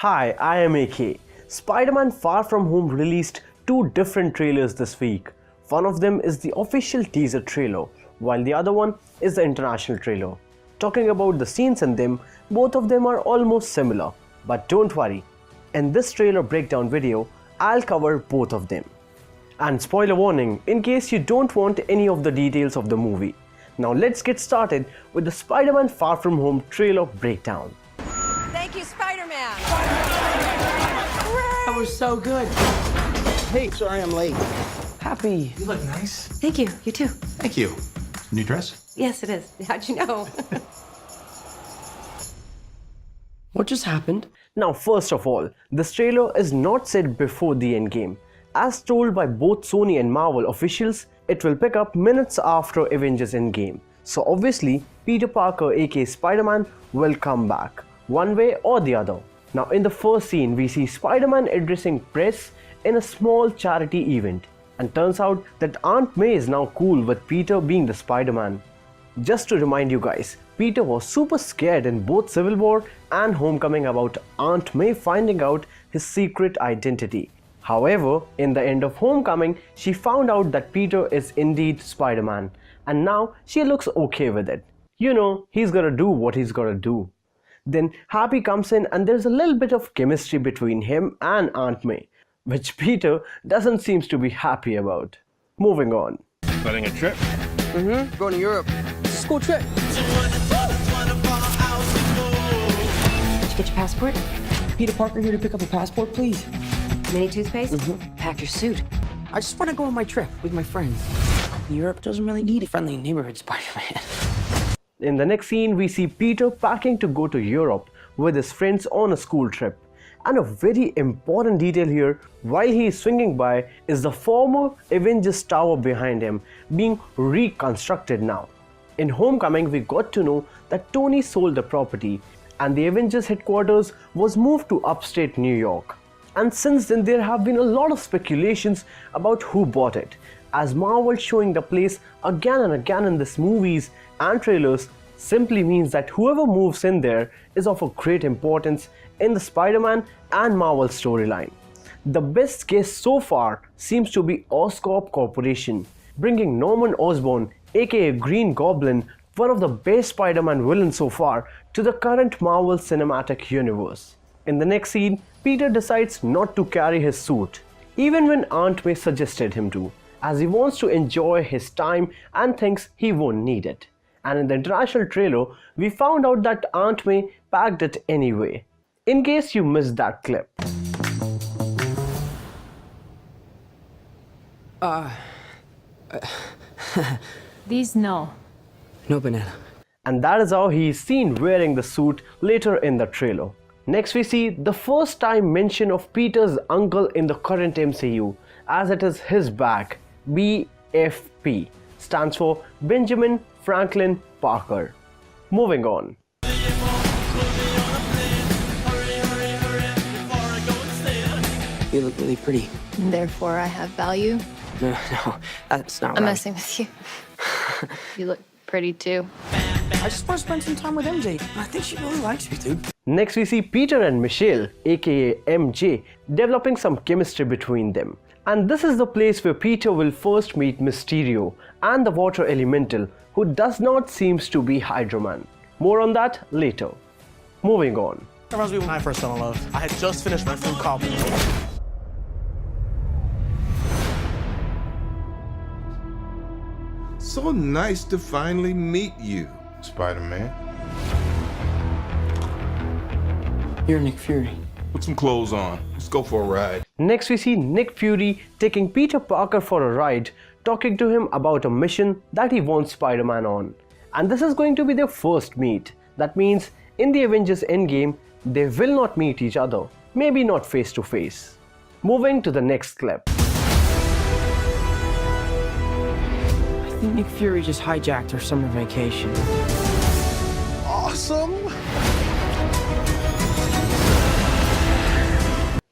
Hi, I am AK. Spider-Man Far From Home released two different trailers this week. One of them is the official teaser trailer, while the other one is the international trailer. Talking about the scenes in them, both of them are almost similar. But don't worry, in this trailer breakdown video, I'll cover both of them. And spoiler warning, in case you don't want any of the details of the movie. Now let's get started with the Spider-Man Far From Home trailer breakdown. Thank you, Spider-Man! That was so good. Hey, sorry I'm late. Happy. You look nice. Thank you, you too. Thank you. New dress? Yes, it is. How'd you know? What just happened? Now first of all, this trailer is not set before the Endgame. As told by both Sony and Marvel officials, it will pick up minutes after Avengers Endgame. So obviously, Peter Parker aka Spider-Man will come back, one way or the other. Now in the first scene, we see Spider-Man addressing press in a small charity event. And turns out that Aunt May is now cool with Peter being the Spider-Man. Just to remind you guys, Peter was super scared in both Civil War and Homecoming about Aunt May finding out his secret identity. However, in the end of Homecoming, she found out that Peter is indeed Spider-Man, and now she looks okay with it. You know, he's gonna do what he's gonna do. Then Happy comes in and there's a little bit of chemistry between him and Aunt May, which Peter doesn't seem to be happy about. Moving on. Planning a trip? Going to Europe. It's a school trip. Did you get your passport? Peter Parker here to pick up a passport, please. Mini toothpaste? Pack your suit. I just want to go on my trip with my friends. Europe doesn't really need a friendly neighborhood Spider-Man. In the next scene, we see Peter packing to go to Europe with his friends on a school trip. And a very important detail here, while he is swinging by, is the former Avengers tower behind him being reconstructed now. In Homecoming, we got to know that Tony sold the property and the Avengers headquarters was moved to upstate New York. And since then, there have been a lot of speculations about who bought it, as Marvel showing the place again and again in these movies and trailers simply means that whoever moves in there is of a great importance in the Spider-Man and Marvel storyline. The best case so far seems to be Oscorp Corporation, bringing Norman Osborn aka Green Goblin, one of the best Spider-Man villains so far, to the current Marvel Cinematic Universe. In the next scene, Peter decides not to carry his suit, even when Aunt May suggested him to, as he wants to enjoy his time and thinks he won't need it. And in the international trailer, we found out that Aunt May packed it anyway. In case you missed that clip. These no. No banana. And that is how he is seen wearing the suit later in the trailer. Next we see the first time mention of Peter's uncle in the current MCU, as it is his bag. BFP stands for Benjamin Franklin Parker. Moving on. You look really pretty. Therefore, I have value. No, that's not right. I'm messing with you. You look pretty too. I just want to spend some time with MJ. I think she really likes me, dude. Next we see Peter and Michelle, aka MJ, developing some chemistry between them. And this is the place where Peter will first meet Mysterio and the water elemental, who does not seem to be Hydro Man. More on that later. Moving on. That reminds me when I first fell in love. I had just finished my fruit cobbler. So nice to finally meet you, Spider-Man. You're Nick Fury. Put some clothes on. Let's go for a ride. Next we see Nick Fury taking Peter Parker for a ride, talking to him about a mission that he wants Spider-Man on. And this is going to be their first meet. That means in the Avengers Endgame, they will not meet each other, maybe not face to face. Moving to the next clip. I think Nick Fury just hijacked our summer vacation. Awesome!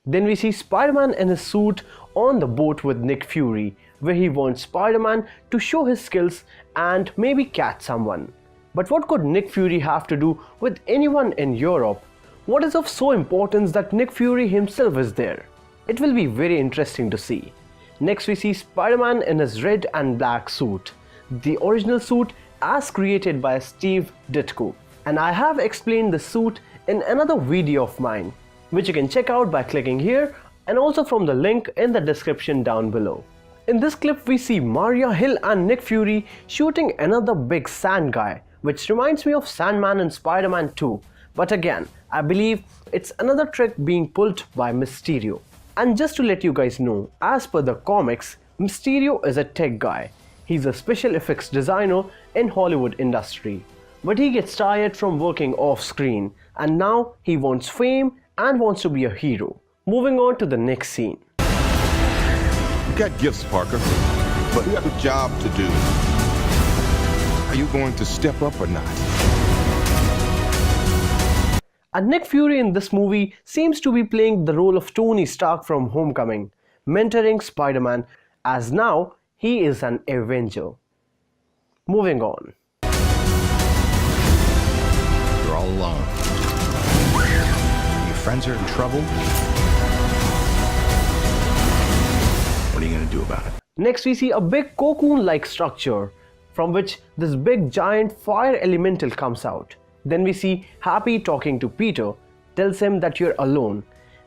Then we see Spider-Man in his suit on the boat with Nick Fury, where he wants Spider-Man to show his skills and maybe catch someone. But what could Nick Fury have to do with anyone in Europe What is of so importance that Nick Fury himself is there? It will be very interesting to see. Next we see Spider-Man in his red and black suit, the original suit as created by Steve Ditko. And I have explained the suit in another video of mine, which you can check out by clicking here and also from the link in the description down below. In this clip we see Maria Hill and Nick Fury shooting another big sand guy, which reminds me of Sandman in Spider-Man 2. But again, I believe it's another trick being pulled by Mysterio. And just to let you guys know, as per the comics, Mysterio is a tech guy. He's a special effects designer in Hollywood industry. But he gets tired from working off screen and now he wants fame and wants to be a hero. Moving on to the next scene. You got gifts, Parker, but you have a job to do. Are you going to step up or not? And Nick Fury in this movie seems to be playing the role of Tony Stark from Homecoming, mentoring Spider-Man, as now he is an Avenger. Moving on. You're all alone. Your friends are in trouble. What are you gonna do about it? Next we see a big cocoon-like structure from which this big giant fire elemental comes out. Then we see Happy talking to Peter, tells him that you're alone.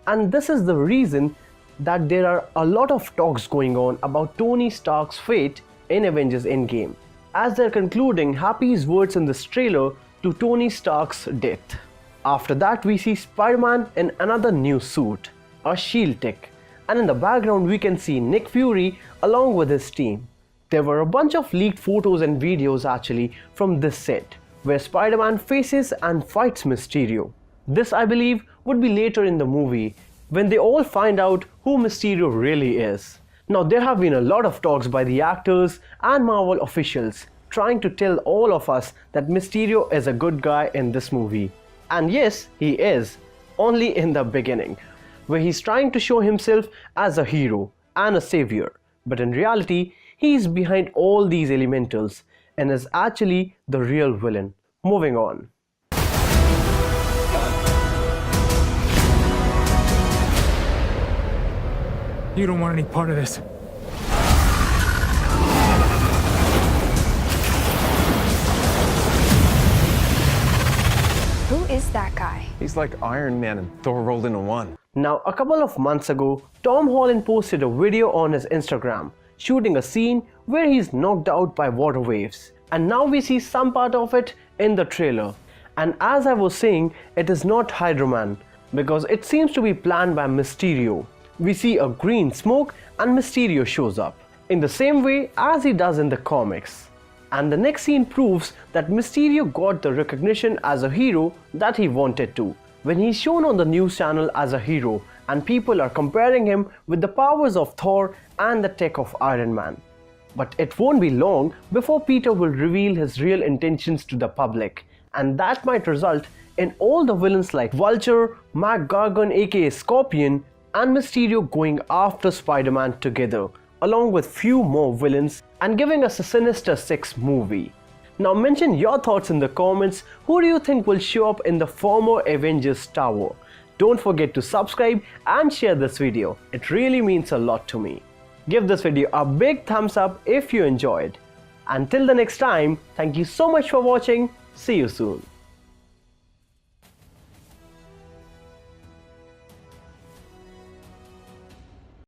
And this is the reason that there are a lot of talks going on about Tony Stark's fate in Avengers Endgame, as they're concluding Happy's words in this trailer to Tony Stark's death. After that we see Spider-Man in another new suit, a shield tech, and in the background we can see Nick Fury along with his team. There were a bunch of leaked photos and videos actually from this set, where Spider-Man faces and fights Mysterio. This I believe would be later in the movie, when they all find out who Mysterio really is. Now there have been a lot of talks by the actors and Marvel officials trying to tell all of us that Mysterio is a good guy in this movie. And yes, he is, only in the beginning, where he's trying to show himself as a hero and a savior. But in reality, he's behind all these elementals and is actually the real villain. Moving on. You don't want any part of this. Who is that guy? He's like Iron Man and Thor rolled into one. Now, a couple of months ago, Tom Holland posted a video on his Instagram shooting a scene where he's knocked out by water waves. And now we see some part of it in the trailer. And as I was saying, it is not Hydro Man, because it seems to be planned by Mysterio. We see a green smoke and Mysterio shows up, in the same way as he does in the comics. And the next scene proves that Mysterio got the recognition as a hero that he wanted to, when he's shown on the news channel as a hero and people are comparing him with the powers of Thor and the tech of Iron Man. But it won't be long before Peter will reveal his real intentions to the public, and that might result in all the villains like Vulture, Mac Gargan aka Scorpion, and Mysterio going after Spider-Man together, along with few more villains, and giving us a Sinister Six movie. Now mention your thoughts in the comments. Who do you think will show up in the former Avengers Tower? Don't forget to subscribe and share this video. It really means a lot to me. Give this video a big thumbs up if you enjoyed. Until the next time, thank you so much for watching. See you soon.